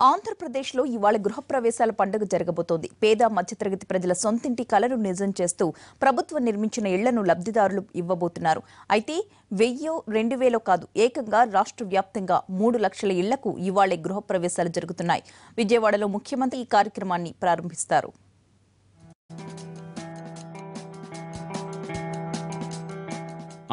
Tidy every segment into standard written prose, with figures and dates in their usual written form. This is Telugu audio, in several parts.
ఆంధ్రప్రదేశ్లో ఇవాళ గృహప్రవేశాల పండుగ జరగబోతోంది. పేద మధ్యతరగతి ప్రజల సొంతింటి కలను నిజం చేస్తూ ప్రభుత్వం నిర్మించిన ఇళ్లను లబ్ధిదారులు ఇవ్వబోతున్నారు. అయితే 1000, 2000 కాదు, ఏకంగా రాష్ట్ర వ్యాప్తంగా 3 లక్షల ఇళ్లకు ఇవాళే గృహప్రవేశాలు జరుగుతున్నాయి. విజయవాడలో ముఖ్యమంత్రి ఈ కార్యక్రమాన్ని ప్రారంభిస్తారు.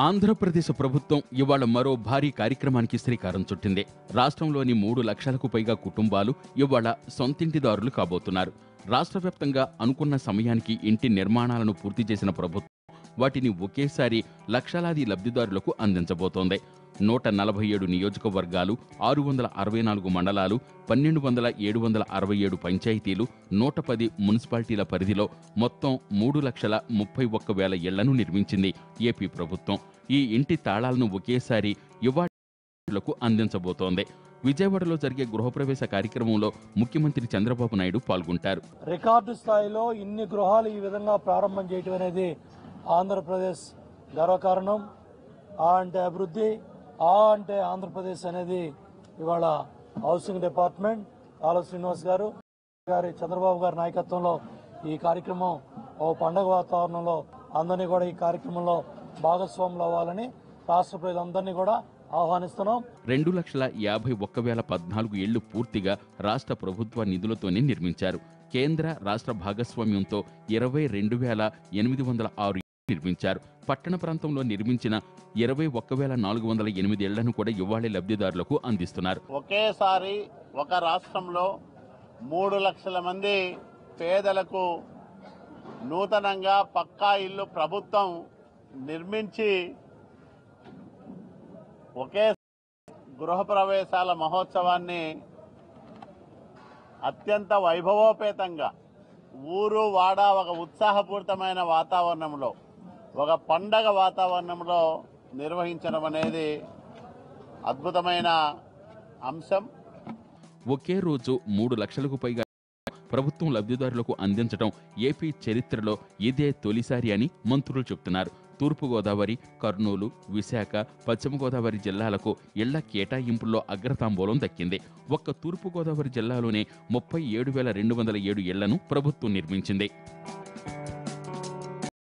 ఆంధ్రప్రదేశ్ ప్రభుత్వం ఇవాళ మరో భారీ కార్యక్రమానికి శ్రీకారం చుట్టింది. రాష్ట్రంలోని 3 లక్షలకు పైగా కుటుంబాలు ఇవాళ సొంతింటిదారులు కాబోతున్నారు. రాష్ట్ర వ్యాప్తంగా అనుకున్న సమయానికి ఇంటి నిర్మాణాలను పూర్తి చేసిన ప్రభుత్వం వాటిని ఒకేసారి లక్షలాది లబ్ధిదారులకు అందించబోతోంది. 147 నియోజకవర్గాలు, 664 మండలాలు, 12,767 పంచాయతీలు, 110 మున్సిపాలిటీల పరిధిలో మొత్తం 3,31,000 ఇళ్లను నిర్మించింది ఏపీ ప్రభుత్వం. ఈ ఇంటి తాళాలను ఒకేసారి ఇవాళకు అందించబోతోంది. విజయవాడలో జరిగే గృహప్రవేశ కార్యక్రమంలో ముఖ్యమంత్రి చంద్రబాబు నాయుడు పాల్గొంటారు. రికార్డు స్థాయిలో ఇన్ని గృహాలు ఈ విధంగా ప్రారంభం చేయడం అనేది ఆంధ్రప్రదేశ్ గర్వకారణం. ఆ అంటే అభివృద్ధి, ఆ అంటే ఆంధ్రప్రదేశ్ అనేది ఇవాళ హౌసింగ్ డిపార్ట్మెంట్ ఆల శ్రీనివాస్ గారు చంద్రబాబు గారి నాయకత్వంలో ఈ కార్యక్రమం ఓ పండుగ వాతావరణంలో అందరినీ కూడా ఈ కార్యక్రమంలో భాగస్వాములు అవ్వాలని రాష్ట్ర ప్రజలందరినీ కూడా ఆహ్వానిస్తున్నాం. 2,51,014 ఇళ్లు పూర్తిగా రాష్ట్ర ప్రభుత్వ నిధులతోనే నిర్మించారు. కేంద్ర రాష్ట్ర భాగస్వామ్యంతో 22,806 నిర్మించారు. పట్టణ ప్రాంతంలో నిర్మించిన 21,408 ఇళ్లను కూడా ఇవాళ లబ్ధిదారులకు అందిస్తున్నారు. ఒకేసారి ఒక రాష్ట్రంలో 3 లక్షల మంది పేదలకు నూతనంగా పక్కా ఇల్లు ప్రభుత్వం నిర్మించి ఒకే గృహప్రవేశాల మహోత్సవాన్ని అత్యంత వైభవోపేతంగా ఊరు వాడ ఒక ఉత్సాహపూరితమైన వాతావరణంలో, ఒక పండగ వాతావరణంలో నిర్వహించడం అనేది అద్భుతమైన అంశం. ఒకే రోజు 3 లక్షలకు పైగా ప్రభుత్వం లబ్ధిదారులకు అందించడం ఏపీ చరిత్రలో ఇదే తొలిసారి అని మంత్రులు చెబుతున్నారు. తూర్పుగోదావరి, కర్నూలు, విశాఖ, పశ్చిమ గోదావరి జిల్లాలకు ఇళ్ల కేటాయింపుల్లో అగ్రతాంబూలం దక్కింది. ఒక్క తూర్పుగోదావరి జిల్లాలోనే 37,207 ఇళ్లను ప్రభుత్వం నిర్మించింది.